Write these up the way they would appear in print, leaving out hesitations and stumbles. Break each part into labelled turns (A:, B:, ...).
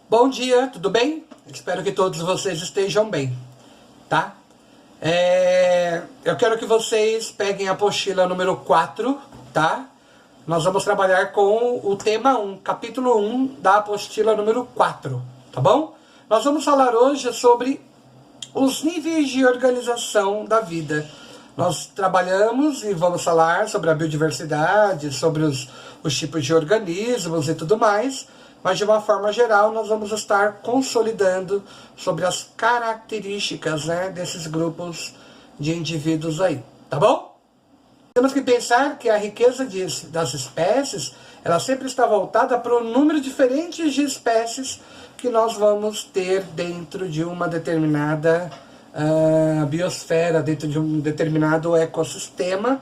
A: Bom dia, tudo bem? Espero que todos vocês estejam bem, tá? Eu quero que vocês peguem a apostila número 4, tá? Nós vamos trabalhar com o tema 1, capítulo 1 da apostila número 4, tá bom? Nós vamos falar hoje sobre os níveis de organização da vida. Nós trabalhamos e vamos falar sobre a biodiversidade, sobre os tipos de organismos e tudo mais, mas de uma forma geral nós vamos estar consolidando sobre as características, né, desses grupos de indivíduos aí, tá bom? Temos que pensar que a riqueza das espécies, ela sempre está voltada para o número diferente de espécies que nós vamos ter dentro de uma determinada biosfera, dentro de um determinado ecossistema.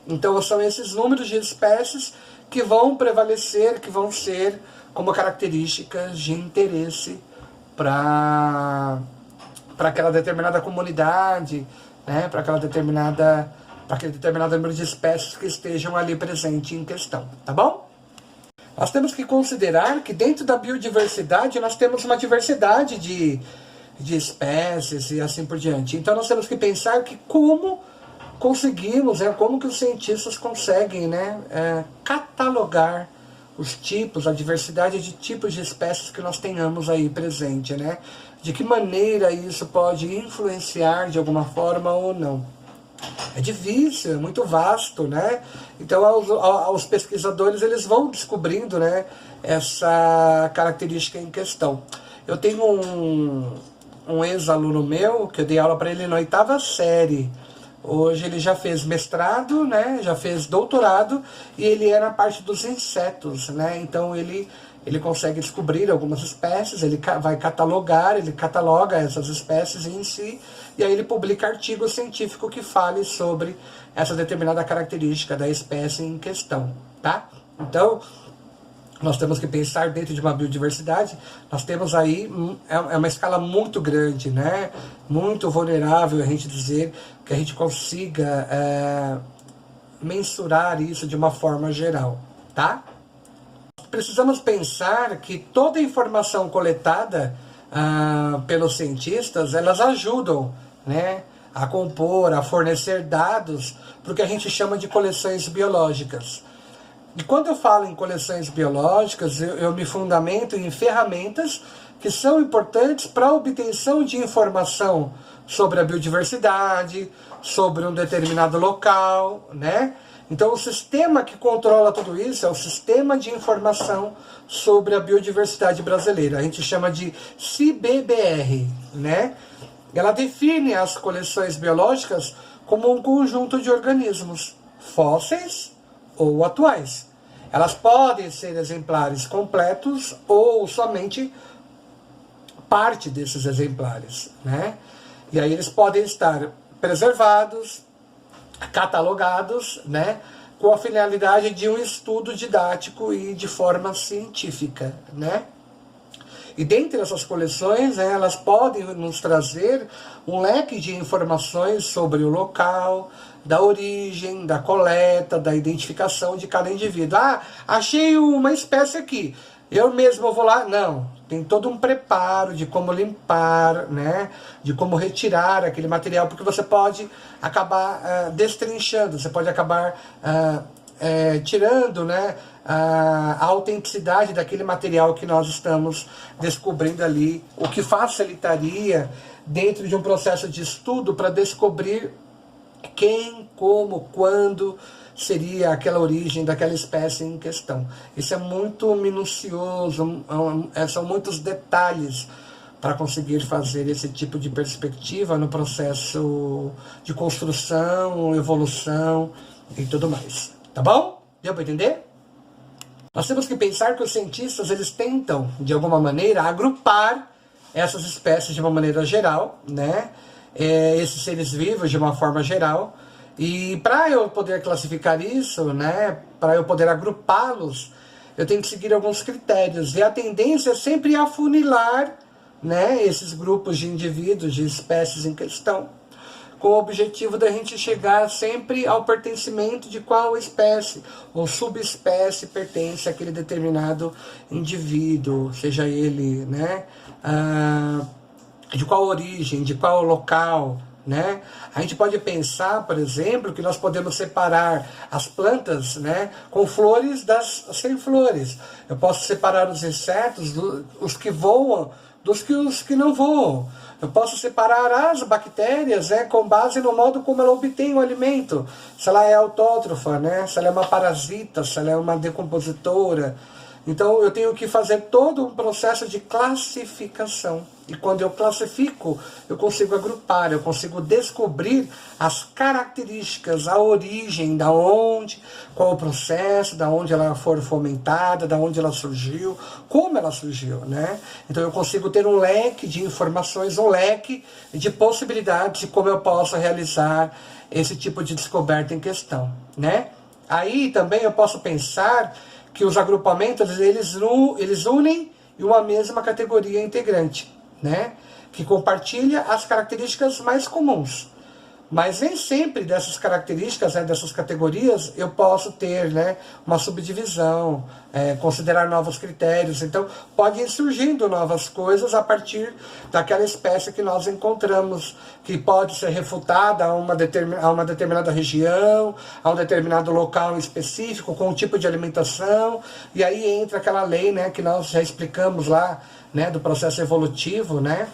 A: Então são esses números de espécies que vão prevalecer, que vão ser como características de interesse para aquela determinada comunidade, né, para aquele determinado número de espécies que estejam ali presentes em questão, tá bom? Nós temos que considerar que dentro da biodiversidade nós temos uma diversidade de espécies e assim por diante. Então nós temos que pensar que como conseguimos, como que os cientistas conseguem, catalogar os tipos, a diversidade de tipos de espécies que nós tenhamos aí presente, né? De que maneira isso pode influenciar de alguma forma ou não. É difícil, é muito vasto, né? Então os pesquisadores eles vão descobrindo, né, essa característica em questão. Eu tenho um ex-aluno meu, que eu dei aula para ele na 8ª série. Hoje ele já fez mestrado, né, já fez doutorado, e ele é na parte dos insetos, né? Então ele consegue descobrir algumas espécies, ele vai catalogar, ele cataloga essas espécies em si, e aí ele publica artigo científico que fale sobre essa determinada característica da espécie em questão, tá? Então, nós temos que pensar dentro de uma biodiversidade, nós temos aí, é uma escala muito grande, né? Muito vulnerável a gente dizer que a gente consiga mensurar isso de uma forma geral, tá? Precisamos pensar que toda a informação coletada pelos cientistas, elas ajudam, né, a compor, a fornecer dados para o que a gente chama de coleções biológicas. E quando eu falo em coleções biológicas, eu me fundamento em ferramentas que são importantes para a obtenção de informação sobre a biodiversidade, sobre um determinado local, né? Então o sistema que controla tudo isso é o Sistema de Informação sobre a Biodiversidade Brasileira. A gente chama de CIBBR, né? Ela define as coleções biológicas como um conjunto de organismos fósseis ou atuais. Elas podem ser exemplares completos ou somente parte desses exemplares, né? E aí eles podem estar preservados, catalogados, né, com a finalidade de um estudo didático e de forma científica, né? E dentre essas coleções, elas podem nos trazer um leque de informações sobre o local, da origem, da coleta, da identificação de cada indivíduo. Ah, achei uma espécie aqui, eu mesmo vou lá? Não, tem todo um preparo de como limpar, né, de como retirar aquele material, porque você pode acabar destrinchando, você pode acabar tirando, né, a autenticidade daquele material que nós estamos descobrindo ali, o que facilitaria dentro de um processo de estudo para descobrir quem, como, quando seria aquela origem daquela espécie em questão. Isso é muito minucioso, são muitos detalhes para conseguir fazer esse tipo de perspectiva no processo de construção, evolução e tudo mais. Tá bom? Deu para entender? Nós temos que pensar que os cientistas eles tentam, de alguma maneira, agrupar essas espécies de uma maneira geral, né? Esses seres vivos de uma forma geral. E para eu poder classificar isso, né, para eu poder agrupá-los, eu tenho que seguir alguns critérios. E a tendência é sempre afunilar, né, esses grupos de indivíduos, de espécies em questão, com o objetivo da gente chegar sempre ao pertencimento de qual espécie ou subespécie pertence àquele determinado indivíduo, seja ele, né, de qual origem, de qual local, né? A gente pode pensar, por exemplo, que nós podemos separar as plantas, né, com flores das sem flores. Eu posso separar os insetos, os que voam, dos que não voam. Eu posso separar as bactérias, né, com base no modo como ela obtém o alimento. Se ela é autótrofa, né, se ela é uma parasita, se ela é uma decompositora. Então eu tenho que fazer todo um processo de classificação. E quando eu classifico, eu consigo agrupar, eu consigo descobrir as características, a origem, da onde, qual o processo, da onde ela foi fomentada, da onde ela surgiu, como ela surgiu, né? Então eu consigo ter um leque de informações, um leque de possibilidades de como eu posso realizar esse tipo de descoberta em questão, né? Aí também eu posso pensar que os agrupamentos eles unem em uma mesma categoria integrante, né? Que compartilha as características mais comuns. Mas nem sempre dessas características, né, dessas categorias, eu posso ter, né, uma subdivisão, considerar novos critérios. Então, podem ir surgindo novas coisas a partir daquela espécie que nós encontramos, que pode ser refutada a uma determinada região, a um determinado local específico, com um tipo de alimentação. E aí entra aquela lei, né, que nós já explicamos lá, né, do processo evolutivo, né,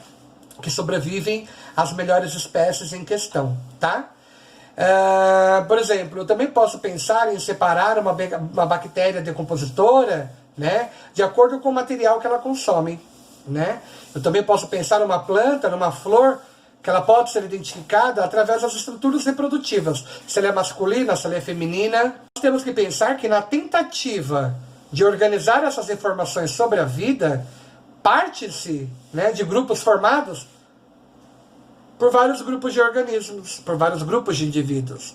A: que sobrevivem as melhores espécies em questão, tá? Por exemplo, eu também posso pensar em separar uma bactéria decompositora, né, de acordo com o material que ela consome, né? Eu também posso pensar numa planta, numa flor, que ela pode ser identificada através das estruturas reprodutivas, se ela é masculina, se ela é feminina. Nós temos que pensar que na tentativa de organizar essas informações sobre a vida, parte-se, né, de grupos formados por vários grupos de organismos, por vários grupos de indivíduos.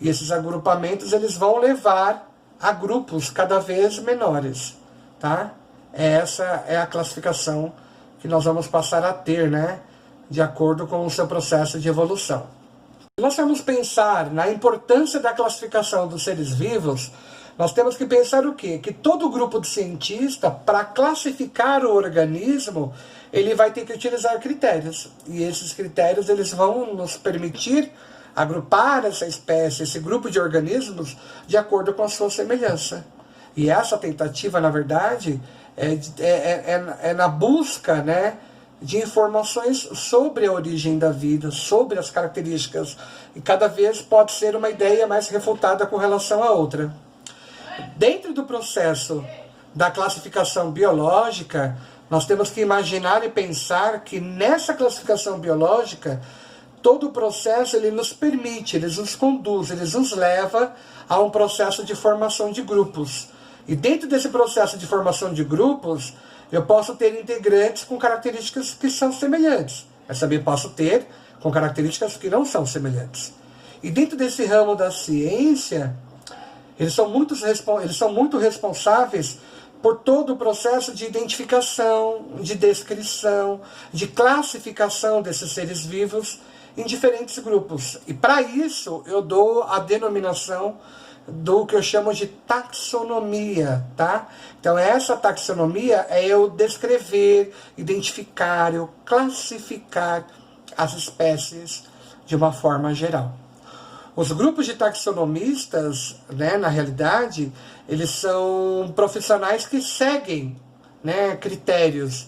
A: E esses agrupamentos eles vão levar a grupos cada vez menores, tá? Essa é a classificação que nós vamos passar a ter, né, de acordo com o seu processo de evolução. Se nós vamos pensar na importância da classificação dos seres vivos, nós temos que pensar o quê? Que todo grupo de cientista, para classificar o organismo, ele vai ter que utilizar critérios. E esses critérios eles vão nos permitir agrupar essa espécie, esse grupo de organismos, de acordo com a sua semelhança. E essa tentativa, na verdade, é na busca, né, de informações sobre a origem da vida, sobre as características. E cada vez pode ser uma ideia mais refutada com relação à outra. Dentro do processo da classificação biológica, nós temos que imaginar e pensar que nessa classificação biológica, todo o processo ele nos permite, ele nos conduz, ele nos leva a um processo de formação de grupos. E dentro desse processo de formação de grupos, eu posso ter integrantes com características que são semelhantes. Mas também posso ter com características que não são semelhantes. E dentro desse ramo da ciência, eles são muito responsáveis por todo o processo de identificação, de descrição, de classificação desses seres vivos em diferentes grupos. E para isso eu dou a denominação do que eu chamo de taxonomia, tá? Então essa taxonomia é eu descrever, identificar, eu classificar as espécies de uma forma geral. Os grupos de taxonomistas, né, na realidade, eles são profissionais que seguem, né, critérios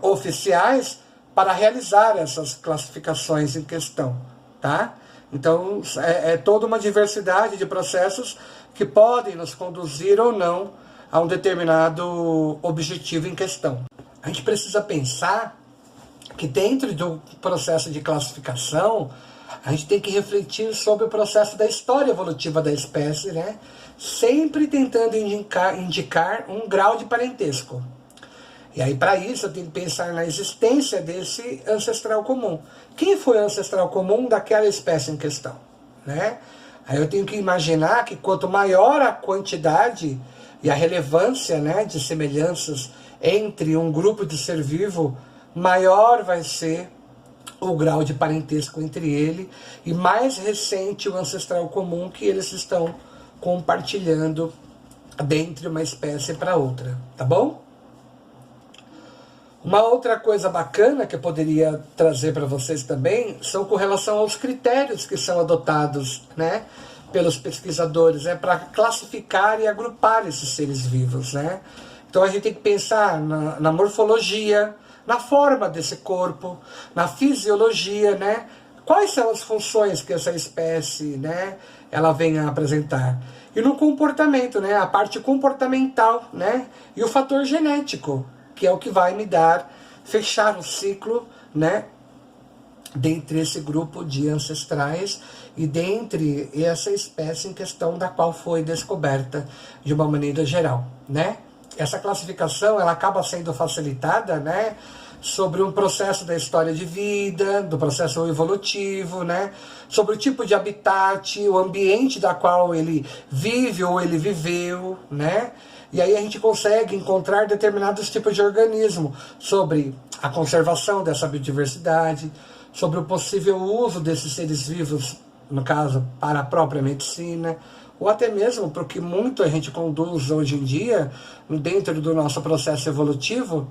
A: oficiais para realizar essas classificações em questão, tá? Então, é toda uma diversidade de processos que podem nos conduzir ou não a um determinado objetivo em questão. A gente precisa pensar que dentro do processo de classificação, a gente tem que refletir sobre o processo da história evolutiva da espécie, né? Sempre tentando indicar um grau de parentesco. E aí, para isso, eu tenho que pensar na existência desse ancestral comum. Quem foi o ancestral comum daquela espécie em questão, né? Aí eu tenho que imaginar que quanto maior a quantidade e a relevância, né, de semelhanças entre um grupo de ser vivo, maior vai ser o grau de parentesco entre ele, e mais recente o ancestral comum que eles estão compartilhando dentre uma espécie para outra, tá bom? Uma outra coisa bacana que eu poderia trazer para vocês também são com relação aos critérios que são adotados, né, pelos pesquisadores, para classificar e agrupar esses seres vivos, né? Então a gente tem que pensar na morfologia, na forma desse corpo, na fisiologia, né? Quais são as funções que essa espécie, né, ela vem a apresentar? E no comportamento, né, a parte comportamental, né, e o fator genético, que é o que vai me dar, fechar o ciclo, né, dentre esse grupo de ancestrais e dentre essa espécie em questão da qual foi descoberta de uma maneira geral, né? Essa classificação ela acaba sendo facilitada, né, sobre um processo da história de vida, do processo evolutivo, né, sobre o tipo de habitat, o ambiente da qual ele vive ou ele viveu, né? E aí a gente consegue encontrar determinados tipos de organismo, sobre a conservação dessa biodiversidade, sobre o possível uso desses seres vivos, no caso, para a própria medicina, ou até mesmo para o que muito a gente conduz hoje em dia, dentro do nosso processo evolutivo,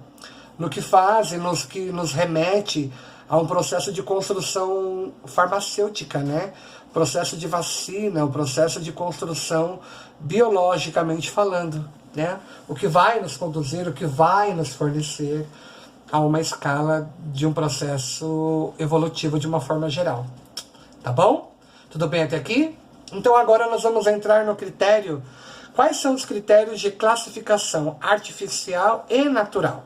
A: no que faz e que nos remete a um processo de construção farmacêutica, né? Processo de vacina, um processo de construção biologicamente falando, né? O que vai nos conduzir, o que vai nos fornecer a uma escala de um processo evolutivo de uma forma geral. Tá bom? Tudo bem até aqui? Então agora nós vamos entrar no critério. Quais são os critérios de classificação artificial e natural,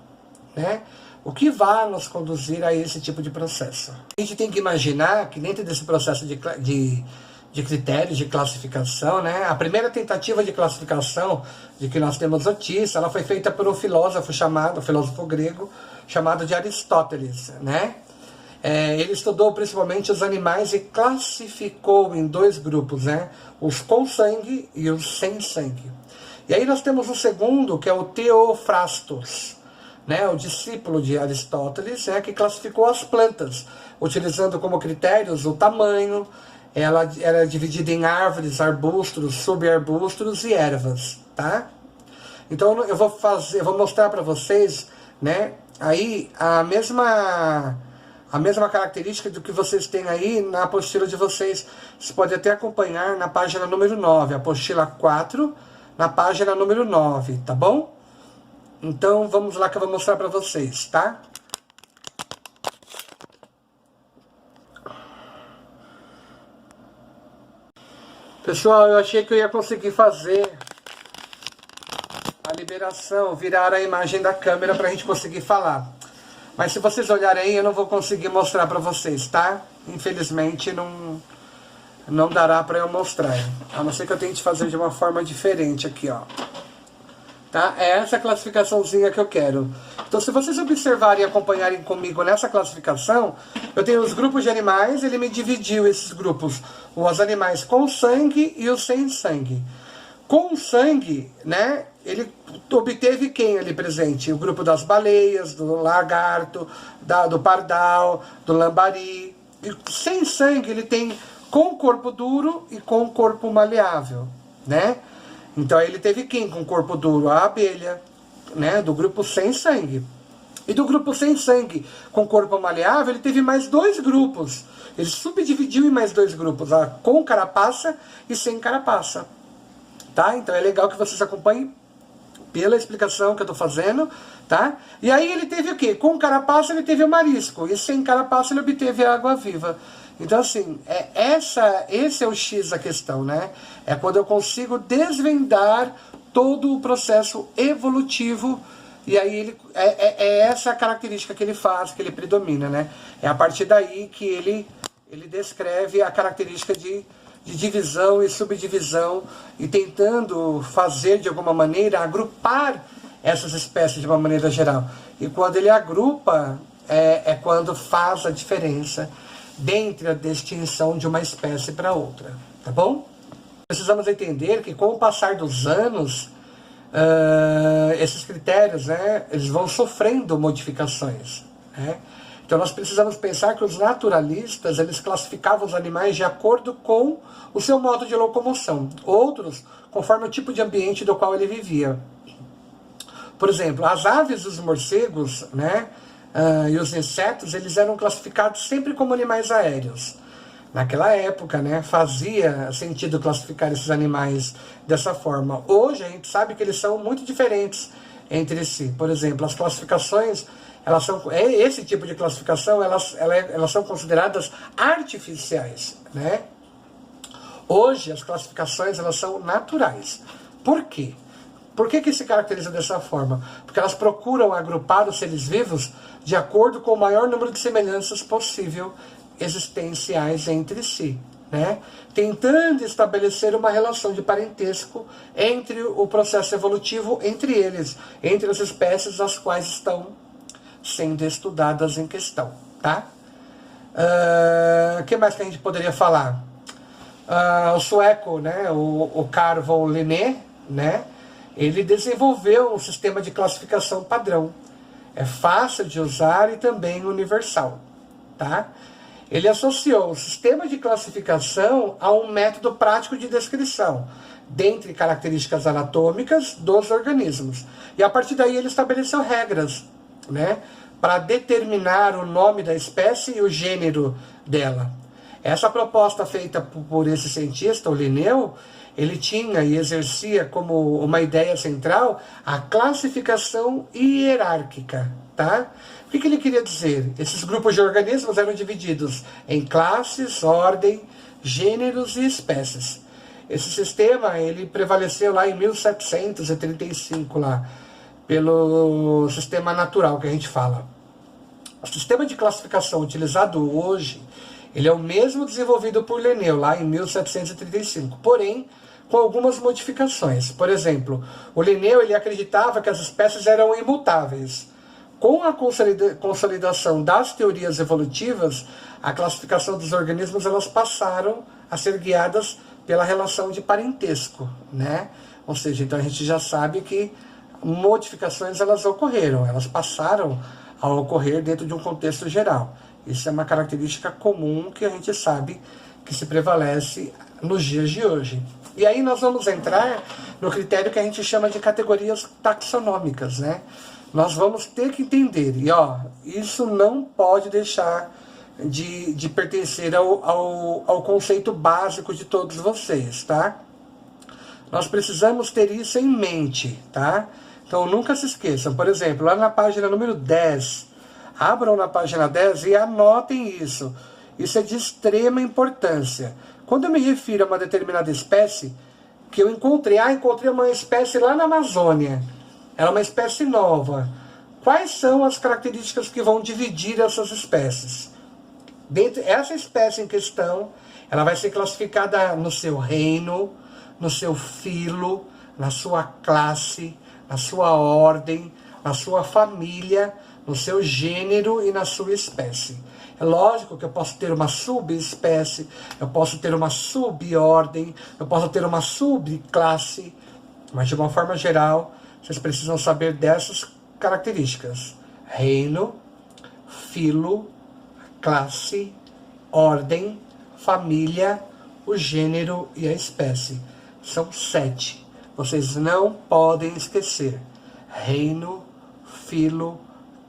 A: né? O que vai nos conduzir a esse tipo de processo? A gente tem que imaginar que dentro desse processo de critérios de classificação, né, a primeira tentativa de classificação de que nós temos notícia, ela foi feita por um filósofo grego, chamado de Aristóteles, né? Ele estudou principalmente os animais e classificou em dois grupos, né? Os com sangue e os sem sangue. E aí nós temos o segundo, que é o Theophrastus, né? O discípulo de Aristóteles, que classificou as plantas, utilizando como critérios o tamanho. Ela era dividida em árvores, arbustos, subarbustos e ervas, tá? Então eu vou mostrar para vocês, né? Aí a mesma característica do que vocês têm aí na apostila de vocês. Vocês podem até acompanhar na página número 9, apostila 4, na página número 9, tá bom? Então vamos lá que eu vou mostrar para vocês, tá? Pessoal, eu achei que eu ia conseguir fazer a liberação, virar a imagem da câmera para a gente conseguir falar. Mas se vocês olharem aí, eu não vou conseguir mostrar para vocês, tá? Infelizmente, não dará para eu mostrar. A não ser que eu tente fazer de uma forma diferente aqui, ó. Tá? É essa classificaçãozinha que eu quero. Então, se vocês observarem e acompanharem comigo nessa classificação, eu tenho os grupos de animais, ele me dividiu esses grupos. Os animais com sangue e os sem sangue. Com sangue, né, ele obteve quem ali presente? O grupo das baleias, do lagarto, do pardal, do lambari. E sem sangue ele tem com corpo duro e com corpo maleável, né? Então ele teve quem com corpo duro? A abelha, né, do grupo sem sangue. E do grupo sem sangue com corpo maleável, ele teve mais dois grupos. Ele subdividiu em mais dois grupos, com carapaça e sem carapaça. Tá? Então é legal que vocês acompanhem pela explicação que eu estou fazendo, tá? E aí ele teve o quê? Com carapaça ele teve o marisco, e sem carapaça ele obteve a água-viva. Então assim, esse é o X da questão, né? É quando eu consigo desvendar todo o processo evolutivo, e aí é essa a característica que ele faz, que ele predomina, né? É a partir daí que ele descreve a característica de divisão e subdivisão, e tentando fazer de alguma maneira, agrupar essas espécies de uma maneira geral. E quando ele agrupa, é quando faz a diferença dentro da distinção de uma espécie para outra, tá bom? Precisamos entender que com o passar dos anos, esses critérios, né, eles vão sofrendo modificações, né? Então nós precisamos pensar que os naturalistas, eles classificavam os animais de acordo com o seu modo de locomoção. Outros, conforme o tipo de ambiente do qual ele vivia. Por exemplo, as aves e os morcegos, né, e os insetos, eles eram classificados sempre como animais aéreos. Naquela época, né, fazia sentido classificar esses animais dessa forma. Hoje a gente sabe que eles são muito diferentes entre si. Por exemplo, as classificações, esse tipo de classificação, elas são consideradas artificiais, né? Hoje as classificações, elas são naturais. Por quê? Por que se caracteriza dessa forma? Porque elas procuram agrupar os seres vivos de acordo com o maior número de semelhanças possível existenciais entre si, né? Tentando estabelecer uma relação de parentesco entre o processo evolutivo entre eles, entre as espécies as quais estão sendo estudadas em questão, tá? Que mais que a gente poderia falar? O sueco, né, o Carl von Linné, né, ele desenvolveu um sistema de classificação padrão. É fácil de usar e também universal, tá? Ele associou o sistema de classificação a um método prático de descrição, dentre características anatômicas dos organismos. E a partir daí ele estabeleceu regras, né, para determinar o nome da espécie e o gênero dela. Essa proposta feita por esse cientista, o Linneu, ele tinha e exercia como uma ideia central a classificação hierárquica, tá? O que ele queria dizer? Esses grupos de organismos eram divididos em classes, ordem, gêneros e espécies. Esse sistema ele prevaleceu lá em 1735, lá, pelo sistema natural que a gente fala. O sistema de classificação utilizado hoje, ele é o mesmo desenvolvido por Linneu, lá em 1735, porém com algumas modificações. Por exemplo, o Linneu ele acreditava que as espécies eram imutáveis. Com a consolidação das teorias evolutivas, a classificação dos organismos elas passaram a ser guiadas pela relação de parentesco, né? Ou seja, então a gente já sabe que modificações elas ocorreram, elas passaram a ocorrer dentro de um contexto geral. Isso é uma característica comum que a gente sabe que se prevalece nos dias de hoje. E aí nós vamos entrar no critério que a gente chama de categorias taxonômicas, né? Nós vamos ter que entender, e isso não pode deixar de pertencer ao conceito básico de todos vocês, tá? Nós precisamos ter isso em mente, tá? Então nunca se esqueçam, por exemplo, lá na página número 10, abram na página 10 e anotem isso. Isso é de extrema importância. Quando eu me refiro a uma determinada espécie, que eu encontrei uma espécie lá na Amazônia, ela é uma espécie nova. Quais são as características que vão dividir essas espécies? Essa espécie em questão, ela vai ser classificada no seu reino, no seu filo, na sua classe, na sua ordem, na sua família, no seu gênero e na sua espécie. É lógico que eu posso ter uma subespécie, eu posso ter uma subordem, eu posso ter uma subclasse, mas de uma forma geral, vocês precisam saber dessas características: reino, filo, classe, ordem, família, o gênero e a espécie. São 7. Vocês não podem esquecer: reino, filo,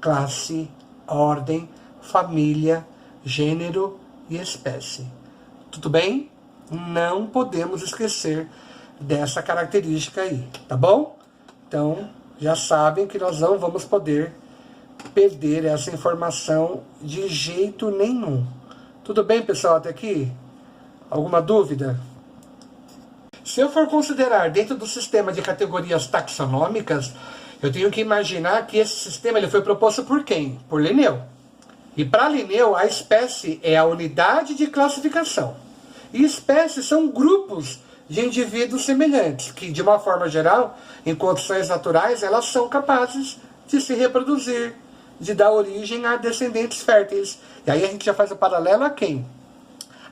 A: classe, ordem, família, gênero e espécie. Tudo bem? Não podemos esquecer dessa característica aí, tá bom? Então, já sabem que nós não vamos poder perder essa informação de jeito nenhum. Tudo bem, pessoal, até aqui? Alguma dúvida? Se eu for considerar dentro do sistema de categorias taxonômicas, eu tenho que imaginar que esse sistema ele foi proposto por quem? Por Linneu. E para Linneu, a espécie é a unidade de classificação. E espécies são grupos de indivíduos semelhantes, que de uma forma geral, em condições naturais, elas são capazes de se reproduzir, de dar origem a descendentes férteis. E aí a gente já faz o paralelo a quem?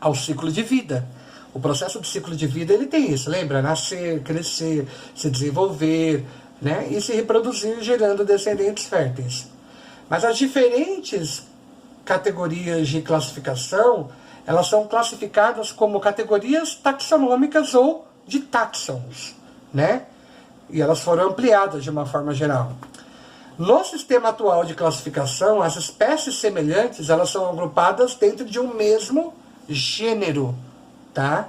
A: Ao ciclo de vida. O processo do ciclo de vida ele tem isso, lembra? Nascer, crescer, se desenvolver, né? E se reproduzir gerando descendentes férteis. Mas as diferentes categorias de classificação, elas são classificadas como categorias taxonômicas ou de táxons, né? E elas foram ampliadas de uma forma geral. No sistema atual de classificação, as espécies semelhantes, elas são agrupadas dentro de um mesmo gênero, tá?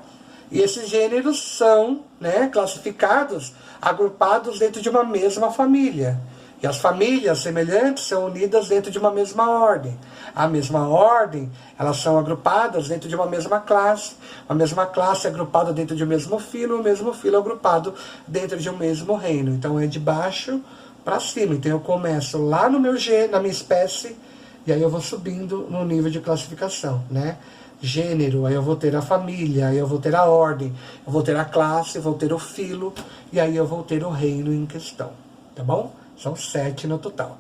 A: E esses gêneros são, né, classificados, agrupados dentro de uma mesma família. E as famílias semelhantes são unidas dentro de uma mesma ordem. A mesma ordem, elas são agrupadas dentro de uma mesma classe. A mesma classe é agrupada dentro de um mesmo filo, o mesmo filo é agrupado dentro de um mesmo reino. Então é de baixo para cima. Então eu começo lá no meu na minha espécie, e aí eu vou subindo no nível de classificação, né? Gênero, aí eu vou ter a família, aí eu vou ter a ordem, eu vou ter a classe, eu vou ter o filo, e aí eu vou ter o reino em questão, tá bom? São 7 no total.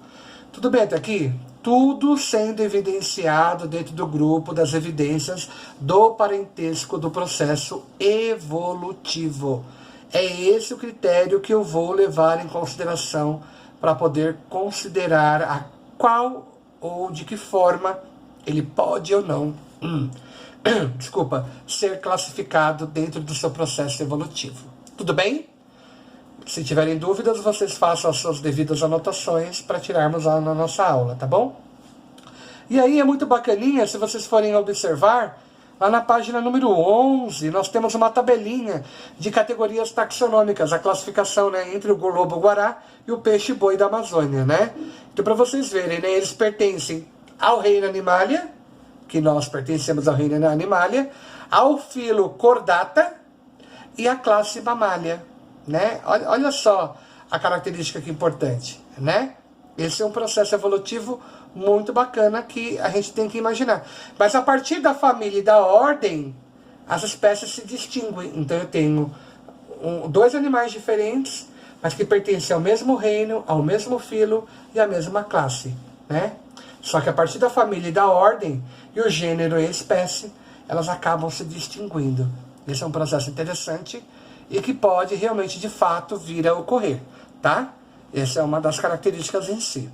A: Tudo bem até aqui? Tudo sendo evidenciado dentro do grupo das evidências do parentesco do processo evolutivo. É esse o critério que eu vou levar em consideração para poder considerar a qual ou de que forma ele pode ou não desculpa, ser classificado dentro do seu processo evolutivo. Tudo bem? Se tiverem dúvidas, vocês façam as suas devidas anotações para tirarmos lá na nossa aula, tá bom? E aí é muito bacaninha, se vocês forem observar, lá na página número 11, nós temos uma tabelinha de categorias taxonômicas, a classificação, né, entre o lobo-guará e o peixe-boi da Amazônia, né? Então, para vocês verem, né, eles pertencem ao reino Animalia, que nós pertencemos ao reino Animalia, ao filo Chordata e à classe Mammalia, né? Olha só a característica que é importante, né? Esse é um processo evolutivo muito bacana que a gente tem que imaginar. Mas a partir da família e da ordem, as espécies se distinguem. Então eu tenho dois animais diferentes, mas que pertencem ao mesmo reino, ao mesmo filo e à mesma classe, né? Só que a partir da família e da ordem, e o gênero e a espécie, elas acabam se distinguindo. Esse é um processo interessante e que pode realmente, de fato, vir a ocorrer, tá? Essa é uma das características em si.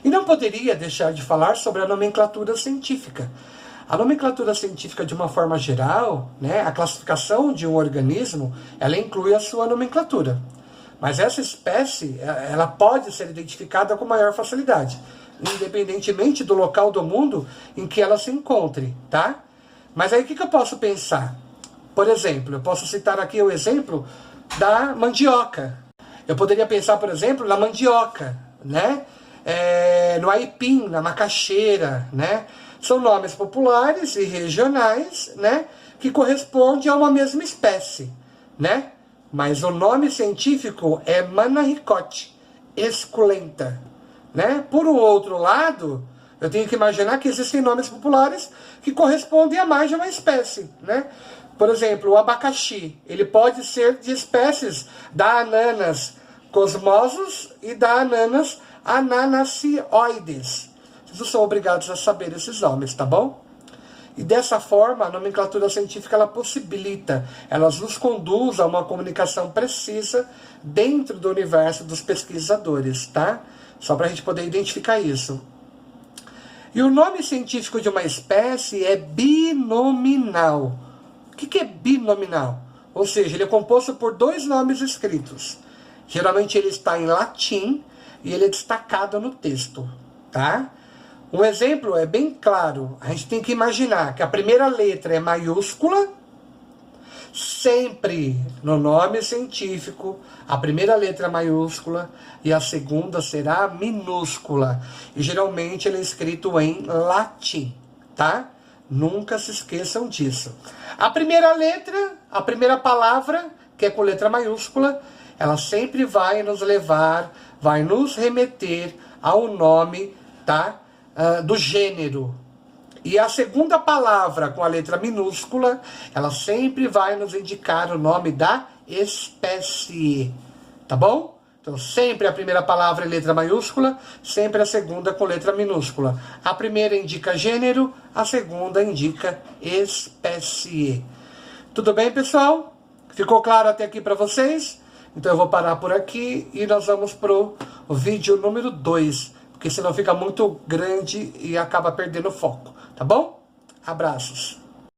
A: E não poderia deixar de falar sobre a nomenclatura científica. A nomenclatura científica, de uma forma geral, né, a classificação de um organismo, ela inclui a sua nomenclatura. Mas essa espécie, ela pode ser identificada com maior facilidade, independentemente do local do mundo em que ela se encontre, tá? Mas aí o que eu posso pensar? Por exemplo, eu posso citar aqui o exemplo da mandioca. Eu poderia pensar, por exemplo, na mandioca, né? No aipim, na macaxeira, né? São nomes populares e regionais, né? Que correspondem a uma mesma espécie, né? Mas o nome científico é Manahicot esculenta, né? Por um outro lado, eu tenho que imaginar que existem nomes populares que correspondem a mais de uma espécie, né? Por exemplo, o abacaxi, ele pode ser de espécies da Ananas cosmosus e da Ananas ananacioides. Vocês não são obrigados a saber esses nomes, tá bom? E dessa forma, a nomenclatura científica, ela possibilita, ela nos conduz a uma comunicação precisa dentro do universo dos pesquisadores, tá? Só para a gente poder identificar isso. E o nome científico de uma espécie é binominal. O que é binominal? Ou seja, ele é composto por dois nomes escritos. Geralmente ele está em latim e ele é destacado no texto, tá? Um exemplo é bem claro. A gente tem que imaginar que a primeira letra é maiúscula. Sempre no nome científico, a primeira letra é maiúscula e a segunda será minúscula. E geralmente ele é escrito em latim, tá? Nunca se esqueçam disso. A primeira letra, a primeira palavra, que é com letra maiúscula, ela sempre vai nos levar, vai nos remeter ao nome, tá? Do gênero. E a segunda palavra, com a letra minúscula, ela sempre vai nos indicar o nome da espécie. Tá bom? Então, sempre a primeira palavra é letra maiúscula, sempre a segunda com letra minúscula. A primeira indica gênero, a segunda indica espécie. Tudo bem, pessoal? Ficou claro até aqui para vocês? Então eu vou parar por aqui e nós vamos pro vídeo número 2, porque senão fica muito grande e acaba perdendo o foco, tá bom? Abraços.